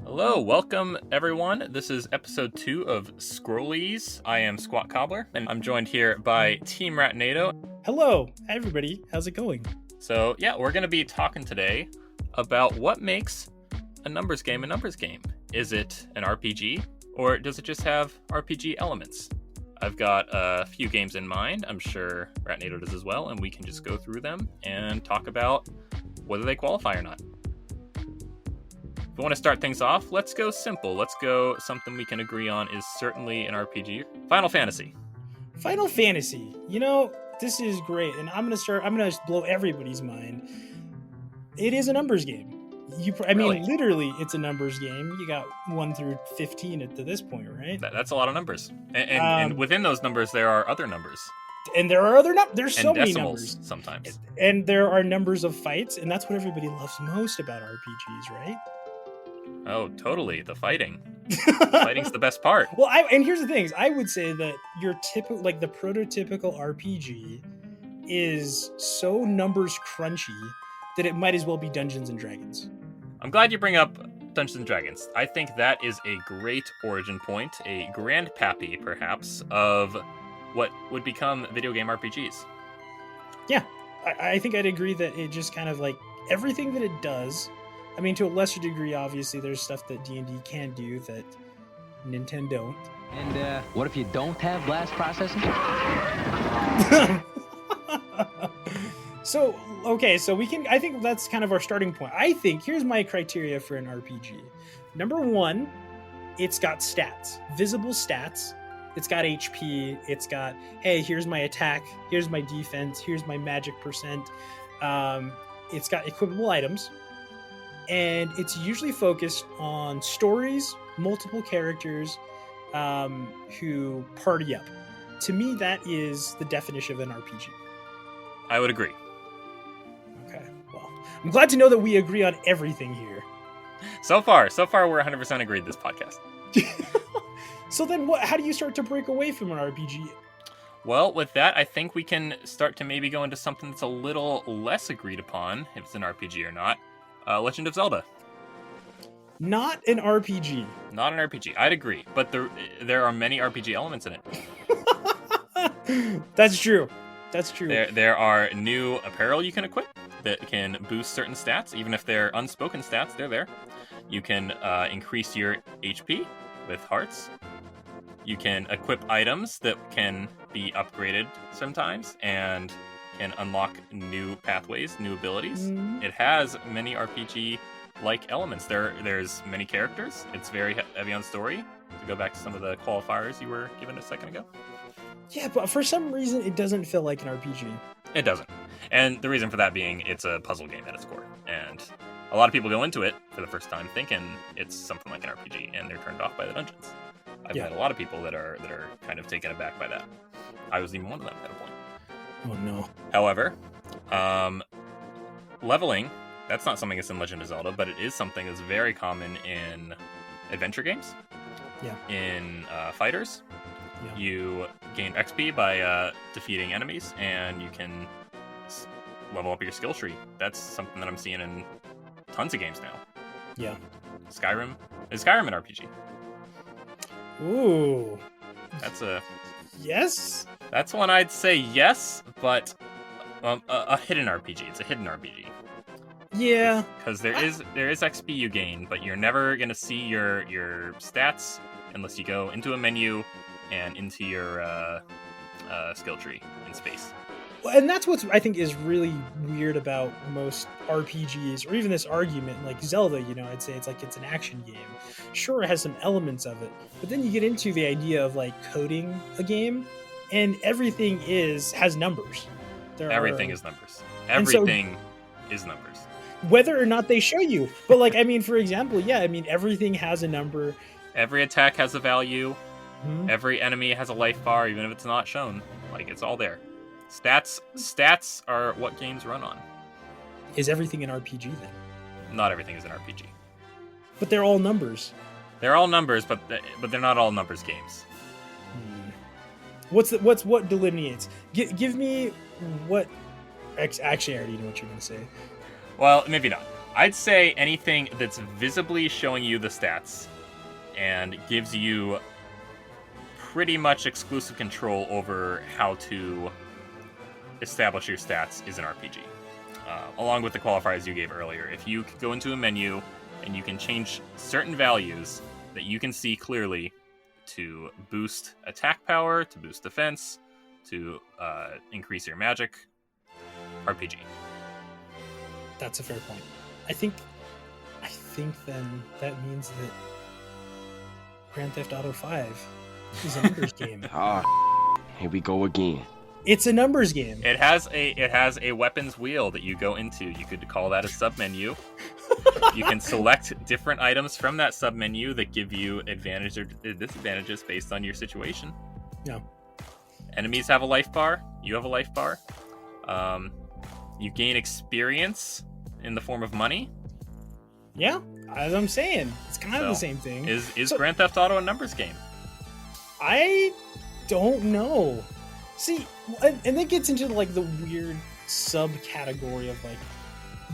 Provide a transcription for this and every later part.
Hello, welcome everyone. This is episode 2 of Scrollies. I am SqatCobblr, and I'm joined here by TeamRatnado. Hello, everybody. How's it going? So yeah, we're going to be talking today about what makes a numbers game a numbers game. Is it an RPG, or does it just have RPG elements? I've got a few games in mind. I'm sure Ratnado does as well, and we can just go through them and talk about whether they qualify or not. If we want to start things off, let's go simple. Let's go something we can agree on is certainly an RPG. Final Fantasy. Final Fantasy. You know, this is great, and I'm gonna blow everybody's mind. It is a numbers game. Really? Literally, it's a numbers game. You got 1 through 15 to this point, right? That's a lot of numbers, and within those numbers, there are other numbers. And there are other numbers. There's so and many decimals numbers sometimes. And there are numbers of fights, and that's what everybody loves most about RPGs, right? Oh, totally. The fighting. Fighting's the best part. Well, and here's the thing: I would say that your typical, the prototypical RPG, is so numbers crunchy that it might as well be Dungeons and Dragons. I'm glad you bring up Dungeons and Dragons. I think that is a great origin point, a grandpappy, perhaps, of what would become video game RPGs. Yeah, I think I'd agree that it just kind of like everything that it does. I mean, to a lesser degree, obviously, there's stuff that D&D can do that Nintendo don't. And what if you don't have blast processing? So I think that's kind of our starting point. I think here's my criteria for an RPG. Number 1, it's got stats, visible stats. It's got HP. It's got, hey, here's my attack. Here's my defense. Here's my magic percent. It's got equipable items. And it's usually focused on stories, multiple characters who party up. To me, that is the definition of an RPG. I would agree. Okay, well, I'm glad to know that we agree on everything here. So far, we're 100% agreed this podcast. So then how do you start to break away from an RPG? Well, with that, I think we can start to maybe go into something that's a little less agreed upon, if it's an RPG or not. Legend of Zelda. Not an RPG. Not an RPG. I'd agree, but there are many RPG elements in it. That's true. There are new apparel you can equip that can boost certain stats, even if they're unspoken stats. They're there. You can increase your HP with hearts. You can equip items that can be upgraded sometimes and can unlock new pathways, new abilities. Mm-hmm. It has many RPG-like elements. There's many characters. It's very heavy on story. To go back to some of the qualifiers you were given a second ago. Yeah, but for some reason, it doesn't feel like an RPG. It doesn't. And the reason for that being it's a puzzle game at its core. And a lot of people go into it for the first time thinking it's something like an RPG, and they're turned off by the dungeons. I've met a lot of people that are kind of taken aback by that. I was even one of them at a point. Oh no. However, leveling, that's not something that's in Legend of Zelda, but it is something that's very common in adventure games. Yeah. In fighters. Yeah. You gain XP by defeating enemies, and you can level up your skill tree. That's something that I'm seeing in tons of games now. Yeah. Skyrim. Is Skyrim an RPG? Ooh. Yes? That's one I'd say yes, but a hidden RPG. It's a hidden RPG. Yeah. Because there is XP you gain, but you're never going to see your stats unless you go into a menu and into your skill tree in space. Well, and that's what I think is really weird about most RPGs, or even this argument, like Zelda, I'd say it's an action game. Sure, it has some elements of it, but then you get into the idea of like coding a game, and everything has numbers. Everything is numbers. Everything is numbers. Whether or not they show you. But for example, everything has a number. Every attack has a value. Mm-hmm. Every enemy has a life bar, even if it's not shown. It's all there. Stats are what games run on. Is everything an RPG then? Not everything is an RPG. But they're all numbers. They're all numbers, but they're not all numbers games. What delineates? Give me what... Actually, I already know what you're going to say. Well, maybe not. I'd say anything that's visibly showing you the stats and gives you pretty much exclusive control over how to establish your stats is an RPG. Along with the qualifiers you gave earlier. If you go into a menu and you can change certain values that you can see clearly to boost attack power, to boost defense, to increase your magic, RPG. That's a fair point. I think then that means that Grand Theft Auto 5 is a numbers game. Here we go again. It's a numbers game. It has a weapons wheel that you go into. You could call that a submenu. You can select different items from that submenu that give you advantages or disadvantages based on your situation. Yeah. Enemies have a life bar. You have a life bar. You gain experience in the form of money. Yeah, as I'm saying, it's kind of the same thing. Is Grand Theft Auto a numbers game? I don't know. See, and that gets into like the weird subcategory of like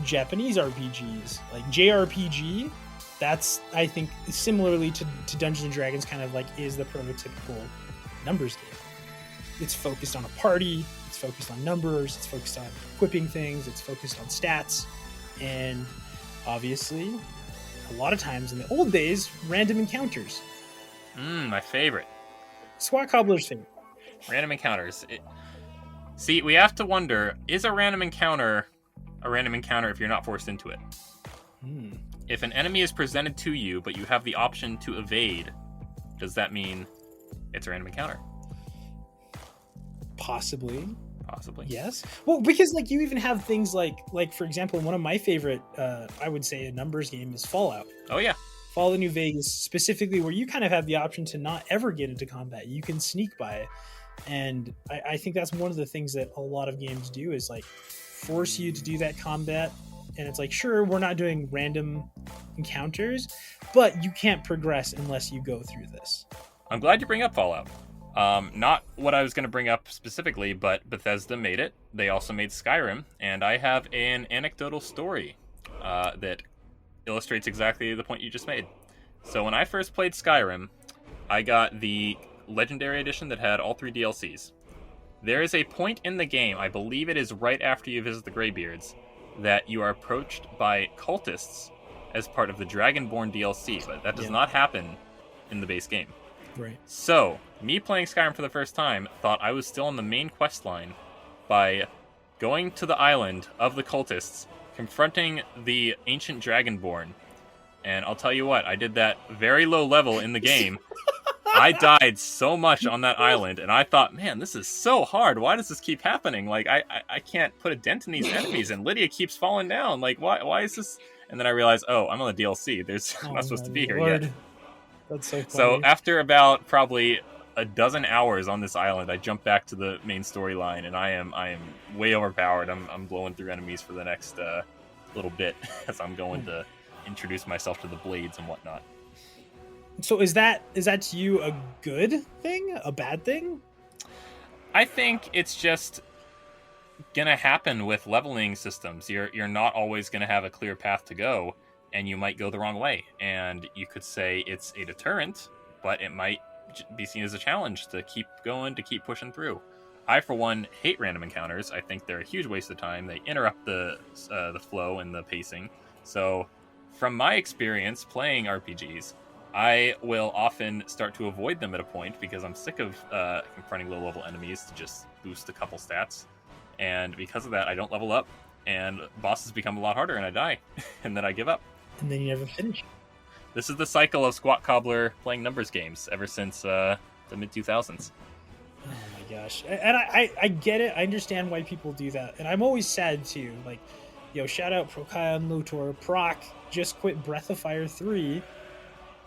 Japanese RPGs, like JRPG. That's, I think, similarly to Dungeons and Dragons, kind of like is the prototypical numbers game. It's focused on a party. It's focused on numbers. It's focused on equipping things. It's focused on stats, and obviously, a lot of times in the old days, random encounters. My favorite. SqatCobblr's favorite. Random encounters. See, we have to wonder, is a random encounter if you're not forced into it? If an enemy is presented to you, but you have the option to evade, does that mean it's a random encounter? Possibly. Yes. Well, because like you even have things like for example, one of my favorite, I would say a numbers game is Fallout. Oh yeah. Fallout New Vegas, specifically where you kind of have the option to not ever get into combat. You can sneak by. And I think that's one of the things that a lot of games do is like force you to do that combat. And it's like, sure, we're not doing random encounters, but you can't progress unless you go through this. I'm glad you bring up Fallout. Not what I was going to bring up specifically, but Bethesda made it. They also made Skyrim, and I have an anecdotal story that illustrates exactly the point you just made. So when I first played Skyrim, I got the Legendary Edition that had all 3 DLCs. There is a point in the game, I believe it is right after you visit the Greybeards, that you are approached by cultists as part of the Dragonborn DLC, but that does not happen in the base game. Right. So, me playing Skyrim for the first time thought I was still on the main quest line by going to the island of the cultists, confronting the ancient Dragonborn. And I'll tell you what, I did that very low level in the game. I died so much on that island, and I thought, man, this is so hard. Why does this keep happening? Like, I can't put a dent in these enemies, and Lydia keeps falling down. Like, why is this? And then I realized, oh, I'm on the DLC. I'm not supposed to be here yet. That's so funny. So after about probably a dozen hours on this island, I jump back to the main storyline, and I am way overpowered. I'm blowing through enemies for the next little bit as I'm going to introduce myself to the blades and whatnot. So is that to you a good thing, a bad thing? I think it's just gonna happen with leveling systems. You're not always gonna have a clear path to go, and you might go the wrong way. And you could say it's a deterrent, but it might be seen as a challenge to keep going, to keep pushing through. I, for one, hate random encounters. I think they're a huge waste of time. They interrupt the flow and the pacing. So, from my experience playing RPGs, I will often start to avoid them at a point because I'm sick of confronting low-level enemies to just boost a couple stats. And because of that, I don't level up, and bosses become a lot harder, and I die, and then I give up. And then you never finish. This is the cycle of SqatCobblr playing numbers games ever since the mid-2000s. Oh my gosh. And I get it. I understand why people do that. And I'm always sad, too. Like, shout out Prokion Lutor. Proc just quit Breath of Fire 3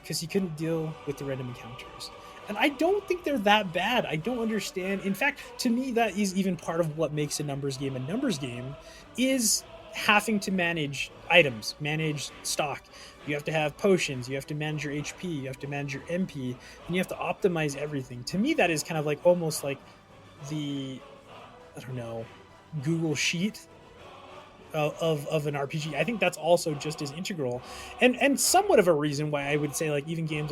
because he couldn't deal with the random encounters. And I don't think they're that bad. I don't understand. In fact, to me, that is even part of what makes a numbers game a numbers game, is having to manage items, manage stock. You have to have potions, you have to manage your HP, you have to manage your MP, and you have to optimize everything. To me, that is kind of like almost like the I don't know, Google Sheet of an RPG. I think that's also just as integral, and somewhat of a reason why I would say like even games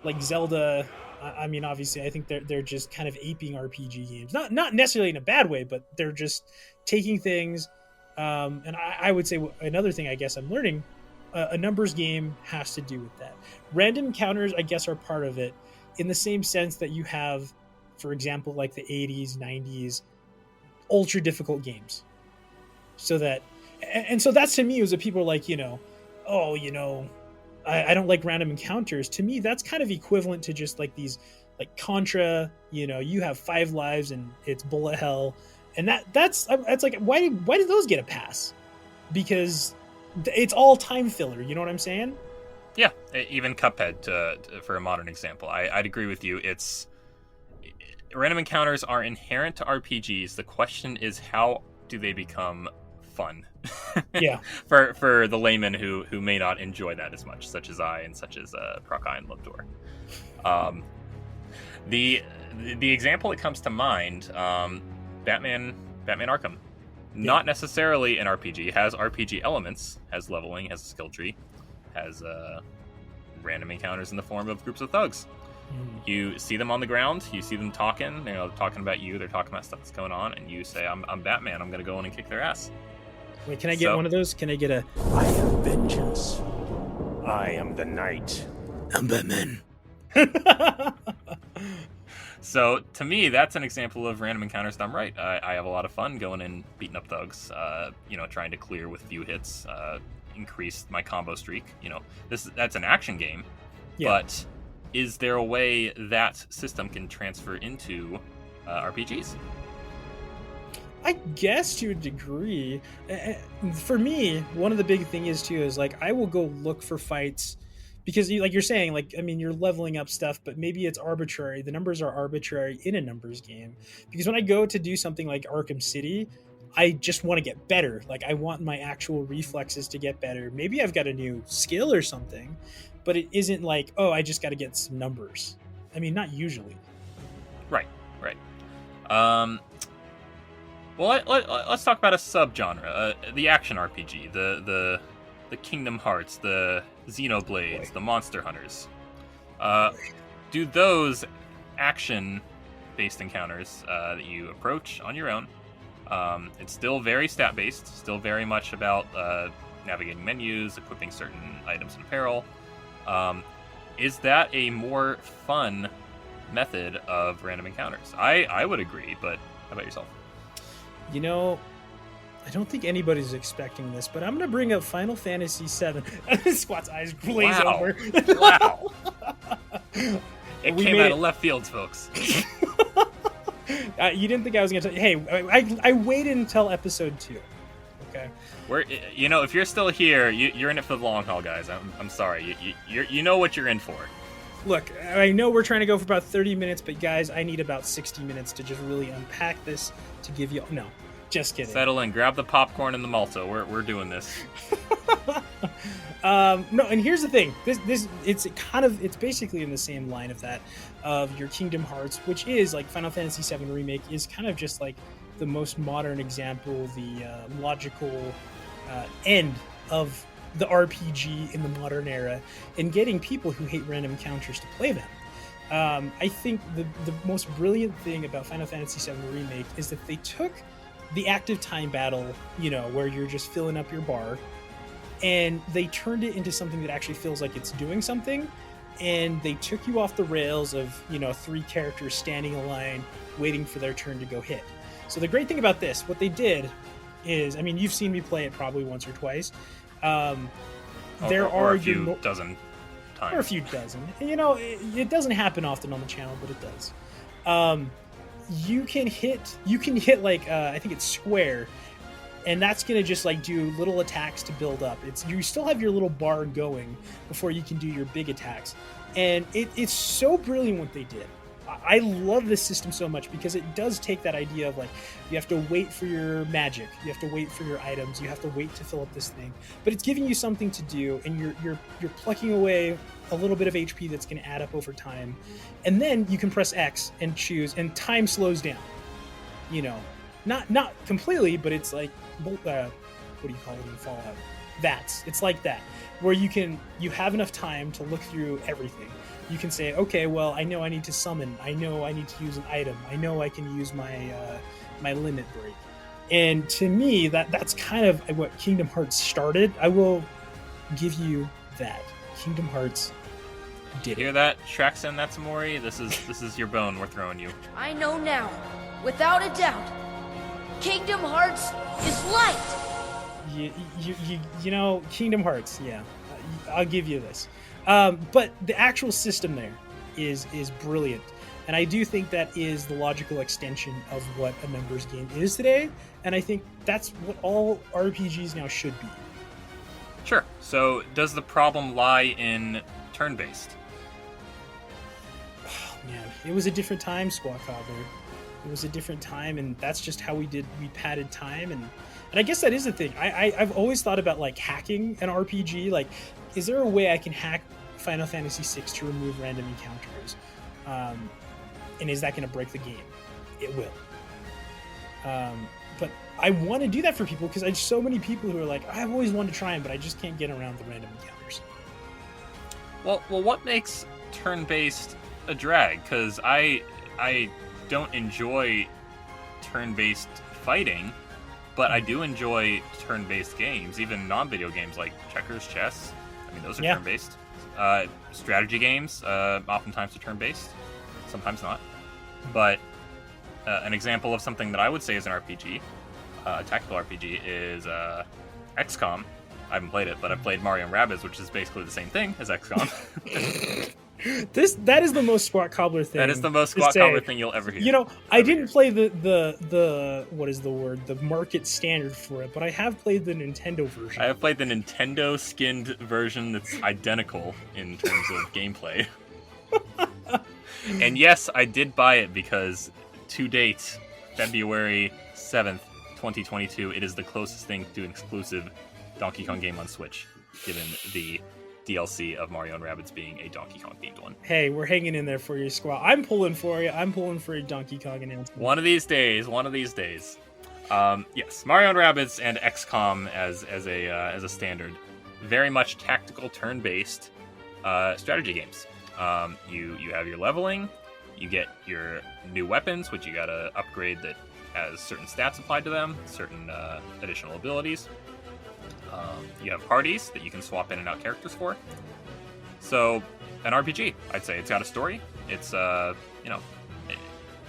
like Zelda. I mean, obviously, I think they're just kind of aping RPG games, not necessarily in a bad way, but they're just taking things. And I would say another thing I guess I'm learning, a numbers game has to do with that. Random encounters, I guess, are part of it, in the same sense that you have, for example, like the 80s, 90s, ultra difficult games. So that's to me was that people are like, oh, I don't like random encounters. To me, that's kind of equivalent to just like these, like Contra. You have 5 lives and it's bullet hell, and that's like why did those get a pass? Because it's all time filler. You know what I'm saying? Yeah, even Cuphead, for a modern example, I'd agree with you. Random encounters are inherent to RPGs. The question is, how do they become fun? Yeah. for the layman who may not enjoy that as much, such as I and such as Prokai and Lobdor. The example that comes to mind, Batman Arkham. Not necessarily an RPG. Has RPG elements, has leveling, has a skill tree, has random encounters in the form of groups of thugs. You see them on the ground, you see them talking, talking about you, they're talking about stuff that's going on, and you say, I'm Batman, I'm going to go in and kick their ass. Wait, can I get one of those? Can I get a... I am vengeance. I am the knight. I'm Batman. So, to me, that's an example of random encounters done right. I have a lot of fun going and beating up thugs, trying to clear with few hits, increase my combo streak. That's an action game, but is there a way that system can transfer into RPGs? I guess to a degree. For me, one of the big thing is like I will go look for fights because like you're saying, like, I mean, you're leveling up stuff, but maybe it's arbitrary. The numbers are arbitrary in a numbers game, because when I go to do something like Arkham City, I just want to get better. Like I want my actual reflexes to get better. Maybe I've got a new skill or something, but it isn't like, oh, I just got to get some numbers. I mean, not usually. Right. Well, let's talk about a subgenre, the action RPG, the Kingdom Hearts, the Xenoblades, the Monster Hunters. Do those action-based encounters that you approach on your own, it's still very stat-based, still very much about navigating menus, equipping certain items and apparel. Is that a more fun method of random encounters? I would agree, but how about yourself? I don't think anybody's expecting this, but I'm going to bring up Final Fantasy VII. Squat's eyes glaze over. Wow. It came out of left field, folks. You didn't think I was going to tell you. Hey, I waited until episode 2. Okay. If you're still here, you're in it for the long haul, guys. I'm sorry. You know what you're in for. Look, I know we're trying to go for about 30 minutes, but guys, I need about 60 minutes to just really unpack this to give you... No, just kidding. Settle in. Grab the popcorn and the malto. We're doing this. No, and here's the thing. It's basically in the same line of that, of your Kingdom Hearts, which is like Final Fantasy VII Remake is kind of just like the most modern example, the logical end of the RPG in the modern era, and getting people who hate random encounters to play them. I think the most brilliant thing about Final Fantasy VII Remake is that they took the active time battle, where you're just filling up your bar, and they turned it into something that actually feels like it's doing something, and they took you off the rails of 3 characters standing in line waiting for their turn to go hit. So the great thing about this, what they did is, I mean, you've seen me play it probably once or twice. There are a few dozen times. Or a few dozen. It doesn't happen often on the channel, but it does. You can hit like I think it's square, and that's gonna just like do little attacks to build up. You still have your little bar going before you can do your big attacks, and it's so brilliant what they did. I love this system so much because it does take that idea of like you have to wait for your magic, you have to wait for your items, you have to wait to fill up this thing, but it's giving you something to do, and you're plucking away a little bit of HP that's going to add up over time, and then you can press X and choose, and time slows down. not completely, but it's like what do you call it in Fallout? It's like that, where you have enough time to look through everything. You can say, okay, well, I know I need to summon, I know I need to use an item, I know I can use my limit break. And to me, that's kind of what Kingdom Hearts started. I will give you that. Kingdom Hearts did Hear it. that, Traxen Natsumori? This is your bone we're throwing you. I know now, without a doubt, Kingdom Hearts is light. You know, Kingdom Hearts, yeah, I'll give you this. But the actual system there is brilliant, and I do think that is the logical extension of what a numbers game is today, and I think that's what all RPGs now should be. Sure. So does the problem lie in turn-based? Oh, man, it was a different time, SqatCobblr. It was a different time, and that's just how we padded time, and I guess that is the thing. I've always thought about like hacking an RPG. Like, is there a way I can hack Final Fantasy VI to remove random encounters? And is that going to break the game? It will. But I want to do that for people because I have so many people who are like, I've always wanted to try them, but I just can't get around the random encounters. Well, what makes turn-based a drag? Because I don't enjoy turn-based fighting, but I do enjoy turn-based games, even non-video games like checkers, chess. I mean, those are turn-based. Strategy games, oftentimes are turn-based, sometimes not. But an example of something that I would say is an RPG, a tactical RPG, is XCOM. I haven't played it, but I've played Mario and Rabbids, which is basically the same thing as XCOM. That is the most SqatCobblr thing. That is the most SqatCobblr thing you'll ever hear. You know, I didn't play the what is the word? The market standard for it, but I have played the Nintendo version. I have played the Nintendo skinned version that's identical in terms of gameplay. And yes, I did buy it because to date, February 7th, 2022, it is the closest thing to an exclusive Donkey Kong game on Switch, given the DLC of Mario and Rabbids being a Donkey Kong themed one. Hey, we're hanging in there for you, Squat. I'm pulling for you. I'm pulling for a Donkey Kong announcement. One of these days. Yes, Mario and Rabbids and XCOM as a standard, very much tactical, turn-based strategy games. You have your leveling, you get your new weapons, which you gotta upgrade that has certain stats applied to them, certain additional abilities. You have parties that you can swap in and out characters for. So, an RPG, I'd say. It's got a story. It's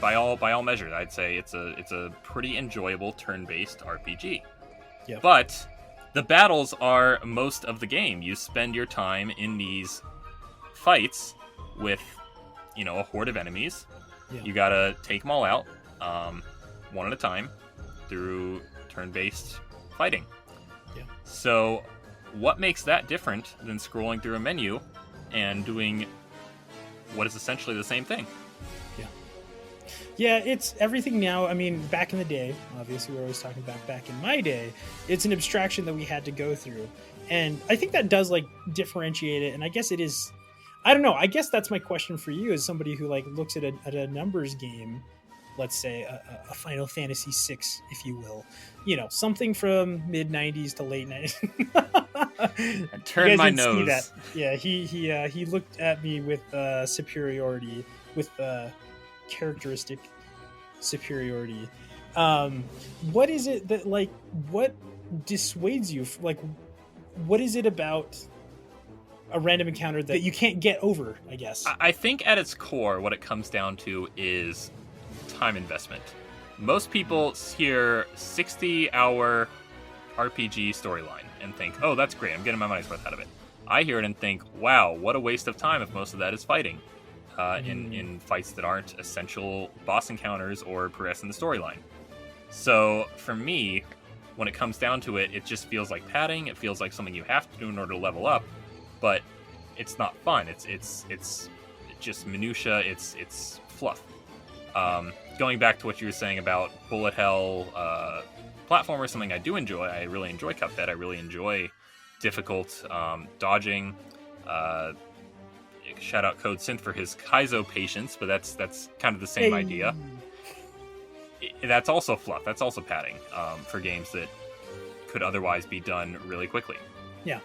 by all measures, I'd say it's a pretty enjoyable turn-based RPG. Yep. But the battles are most of the game. You spend your time in these fights with, a horde of enemies. Yeah. You gotta take them all out, one at a time, through turn-based fighting. Yeah. So, what makes that different than scrolling through a menu and doing what is essentially the same thing? Yeah, it's everything now. I mean, back in the day, obviously we're always talking about back in my day, it's an abstraction that we had to go through. And I think that does differentiate it. And I guess it is, I don't know. I guess that's my question for you as somebody who looks at a numbers game, let's say a Final Fantasy VI, if you will, something from mid 90s to late 90s. I turned my nose. See that. Yeah, he looked at me with superiority, with characteristic superiority. What is it that what dissuades you? What is it about a random encounter that you can't get over, I guess? I think at its core, what it comes down to is time investment. Most people hear 60-hour RPG storyline and think, oh, that's great, I'm getting my money's worth out of it. I hear it and think, wow, what a waste of time if most of that is fighting in fights that aren't essential boss encounters or progress in the storyline. So for me, when it comes down to it, it just feels like padding. It feels like something you have to do in order to level up, but it's not fun. It's just minutia. It's fluff. Going back to what you were saying about bullet hell platformer, something I do enjoy. I really enjoy Cuphead. I really enjoy difficult dodging. Shout out Code Synth for his Kaizo patience, but that's kind of the same idea. that's also fluff. That's also padding for games that could otherwise be done really quickly. Yeah.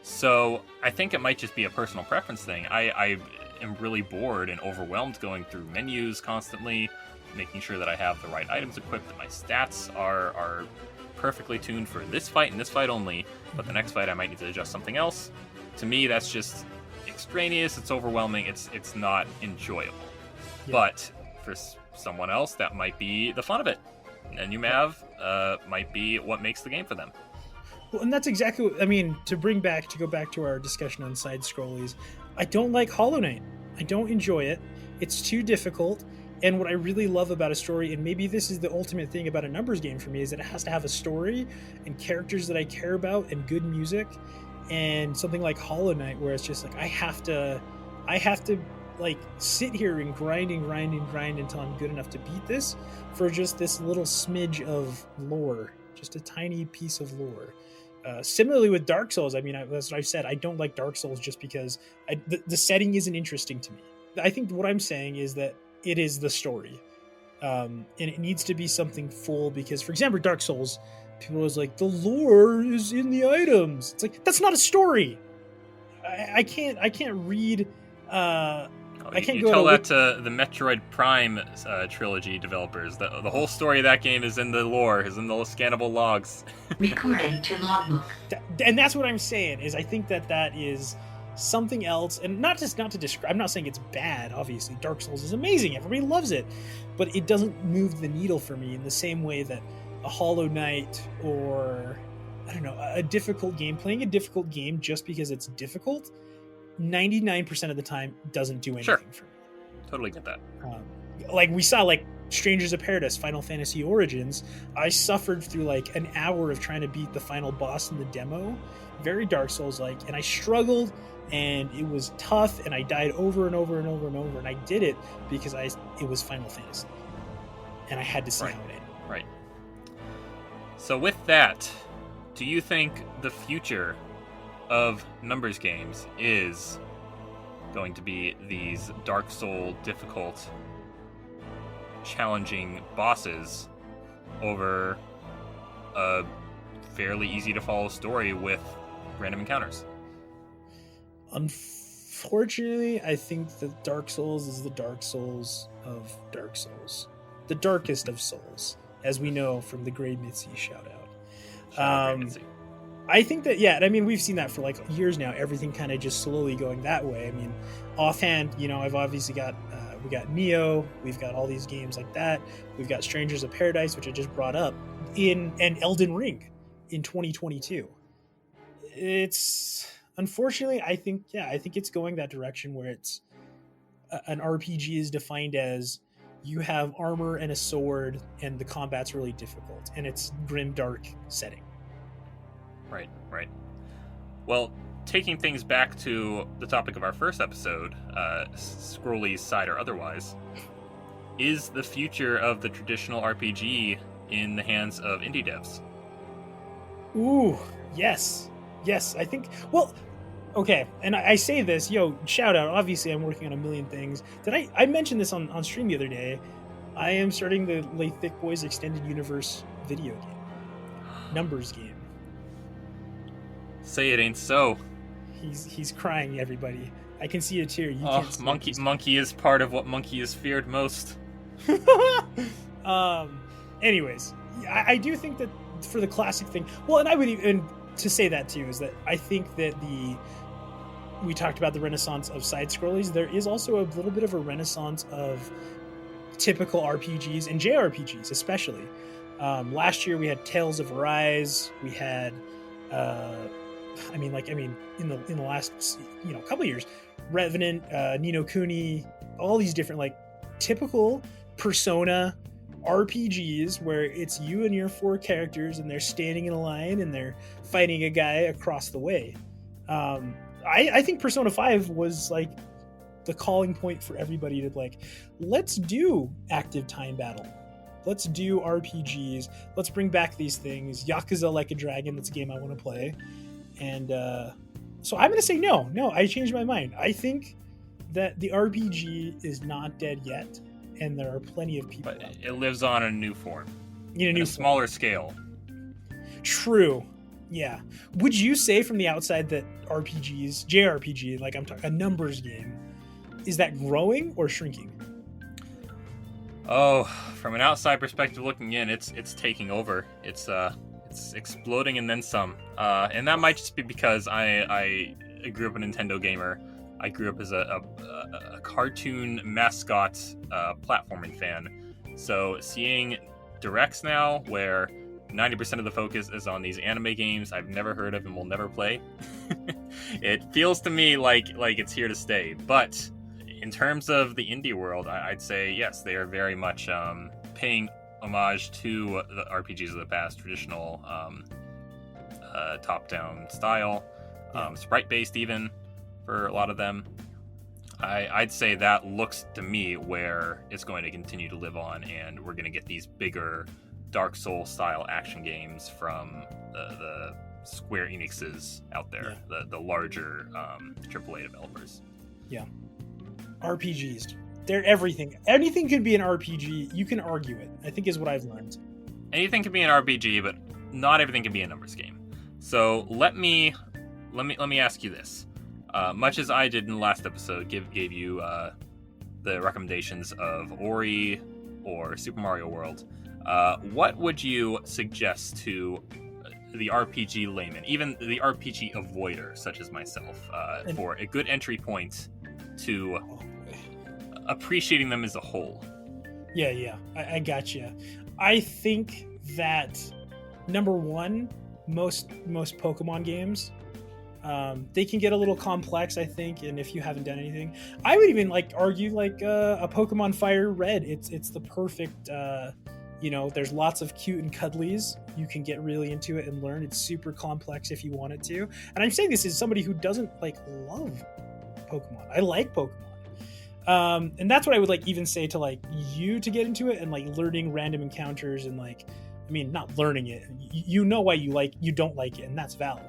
So I think it might just be a personal preference thing. I am really bored and overwhelmed going through menus constantly, making sure that I have the right items equipped, that my stats are perfectly tuned for this fight and this fight only, but the next fight I might need to adjust something else. To me, that's just extraneous, it's overwhelming, it's not enjoyable. Yeah. But for someone else, that might be the fun of it. And UMAV might be what makes the game for them. Well, and that's exactly what, I mean, to go back to our discussion on side scrollies, I don't like Hollow Knight. I don't enjoy it. It's too difficult. And what I really love about a story, and maybe this is the ultimate thing about a numbers game for me, is that it has to have a story and characters that I care about and good music. And something like Hollow Knight, where it's just like I have to like sit here and grind until I'm good enough to beat this for just this little smidge of lore, just a tiny piece of lore. Similarly with Dark Souls, I mean, that's what I said. I don't like Dark Souls just because the setting isn't interesting to me. I think what I'm saying is that it is the story, and it needs to be something full. Because, for example, Dark Souls, people was like, the lore is in the items. It's like, that's not a story. I can't read. I can't you go tell that to the Metroid Prime trilogy developers. The whole story of that game is in the lore, is in the scannable logs. Recording to logbook. And that's what I'm saying, is I think that is something else. And not to describe, I'm not saying it's bad, obviously. Dark Souls is amazing. Everybody loves it. But it doesn't move the needle for me in the same way that a Hollow Knight or, I don't know, a difficult game, playing a difficult game just because it's difficult, 99% of the time doesn't do anything for me. Totally get that. Like we saw, like Strangers of Paradise, Final Fantasy Origins, I suffered through like an hour of trying to beat the final boss in the demo, very Dark Souls-like, and I struggled, and it was tough, and I died over and over and over and over, and I did it because it was Final Fantasy, and I had to see how it ended. Right. So with that, do you think the future of numbers games is going to be these Dark Soul difficult, challenging bosses over a fairly easy to follow story with random encounters? Unfortunately, I think that Dark Souls is the Dark Souls of Dark Souls, the darkest of souls, as we know from the Grey Mitzi shout out. I think that, yeah, I mean, we've seen that for like years now, everything kind of just slowly going that way. I mean, offhand, you know, I've obviously got, we got Neo, we've got all these games like that, we've got Strangers of Paradise, which I just brought up, and Elden Ring in 2022. It's, unfortunately, I think it's going that direction where it's, an RPG is defined as you have armor and a sword, and the combat's really difficult, and it's grim, dark setting. Right. Well, taking things back to the topic of our first episode, scrollies side or otherwise, is the future of the traditional RPG in the hands of indie devs? Ooh, yes, I think, well, okay, and I say this, shout out, obviously I'm working on a million things. I mentioned this on stream the other day. I am starting the Lay Thick Boys Extended Universe video game. Numbers game. Say it ain't so. He's crying, everybody. I can see a tear. You can't see Monkey is part of what Monkey is feared most. Anyways, I do think that for the classic thing, well, and I would even to say that too, is that I think that we talked about the renaissance of side scrollies. There is also a little bit of a renaissance of typical RPGs and JRPGs, especially. Last year we had Tales of Arise. We had, in the last couple of years, Revenant, Ni no Kuni, all these different like typical Persona RPGs where it's you and your 4 characters and they're standing in a line and they're fighting a guy across the way. I think Persona 5 was like the calling point for everybody to like, let's do active time battle. Let's do RPGs. Let's bring back these things. Yakuza Like a Dragon, that's a game I want to play. And so I'm going to say no, I changed my mind. I think that the RPG is not dead yet. and there are plenty of people. But it lives on in a new form. In a smaller scale. True. Yeah. Would you say from the outside that RPGs, JRPG, like I'm talking a numbers game, is that growing or shrinking? Oh, from an outside perspective looking in, it's taking over. It's exploding and then some. And that might just be because I grew up a Nintendo gamer. I grew up as a cartoon mascot platforming fan. So seeing directs now where 90% of the focus is on these anime games I've never heard of and will never play, it feels to me like it's here to stay. But in terms of the indie world, I'd say yes, they are very much paying homage to the RPGs of the past, traditional top-down style, sprite-based even for a lot of them. I'd say that looks to me where it's going to continue to live on, and we're going to get these bigger Dark Souls-style action games from the Square Enixes out there, the larger AAA developers. Yeah. RPGs. They're everything. Anything could be an RPG. You can argue it, I think is what I've learned. Anything can be an RPG, but not everything can be a numbers game. So let me ask you this. Much as I did in the last episode, gave you the recommendations of Ori or Super Mario World, what would you suggest to the RPG layman, even the RPG avoider, such as myself, for a good entry point to appreciating them as a whole? Yeah, I gotcha. I think that number one, most Pokemon games, they can get a little complex, I think, and if you haven't done anything, I would even argue a Pokemon Fire Red. It's the perfect. There's lots of cute and cuddlies. You can get really into it and learn. It's super complex if you want it to. And I'm saying this as somebody who doesn't love Pokemon. I like Pokemon. And that's what I would even say to you to get into it and learning random encounters and not learning it. You know why you don't like it, and that's valid.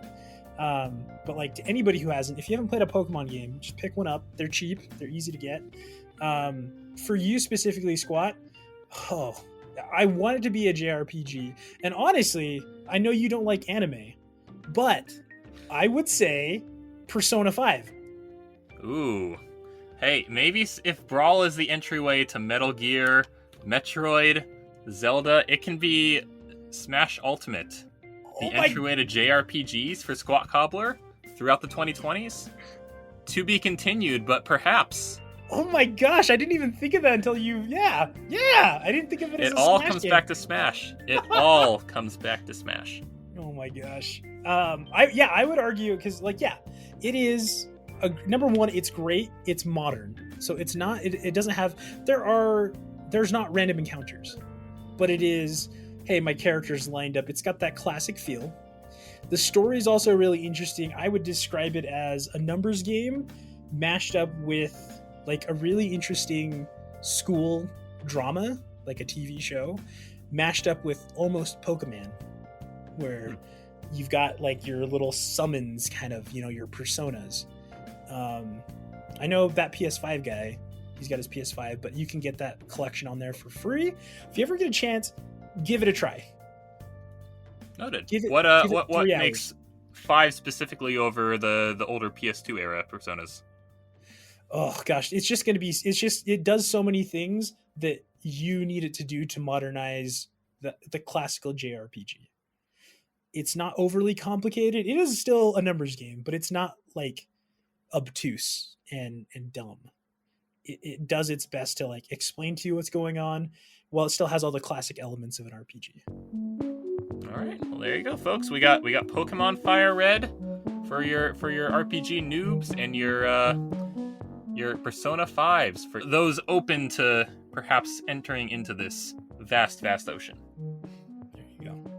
But to anybody who hasn't, if you haven't played a Pokemon game, just pick one up. They're cheap. They're easy to get. For you specifically, Squat, I want it to be a JRPG. And honestly, I know you don't like anime, but I would say Persona 5. Ooh. Hey, maybe if Brawl is the entryway to Metal Gear, Metroid, Zelda, it can be Smash Ultimate. The entryway to JRPGs for SqatCobblr throughout the 2020s? To be continued, but perhaps. Oh my gosh, I didn't even think of that until you... Yeah, I didn't think of it as a Smash game. It all comes back to Smash. It all comes back to Smash. Oh my gosh. I would argue, because, it is... number one, it's great. It's modern. So it's not... It doesn't have... There's not random encounters. But it is... Hey, my character's lined up. It's got that classic feel. The story is also really interesting. I would describe it as a numbers game mashed up with a really interesting school drama, like a TV show, mashed up with almost Pokemon, where you've got your little summons, kind of, your personas. I know that PS5 guy, he's got his PS5, but you can get that collection on there for free. If you ever get a chance, give it a try. Noted. What makes 5 specifically over the older PS2 era Personas? Oh gosh, it does so many things that you need it to do to modernize the classical JRPG. It's not overly complicated. It is still a numbers game, but it's not obtuse and dumb. It does its best to explain to you what's going on, while it still has all the classic elements of an RPG. All right, well there you go, folks. We got Pokemon Fire Red for your RPG noobs, and your Persona 5s for those open to perhaps entering into this vast ocean. There you go.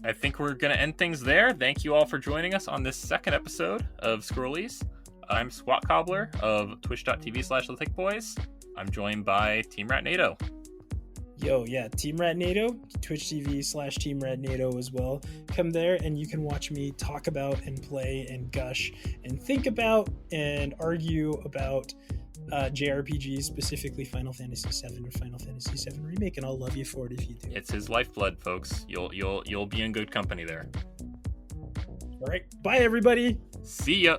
I think we're going to end things there. Thank you all for joining us on this second episode of Scrollies. I'm SqatCobblr of twitch.tv/thethickboys. I'm joined by TeamRatnado. Yo, yeah, TeamRatnado, Twitch TV/TeamRatnado as well. Come there and you can watch me talk about and play and gush and think about and argue about JRPGs, specifically Final Fantasy VII or Final Fantasy VII Remake, and I'll love you for it if you do. It's his lifeblood, folks. You'll be in good company there. All right, bye everybody. See ya.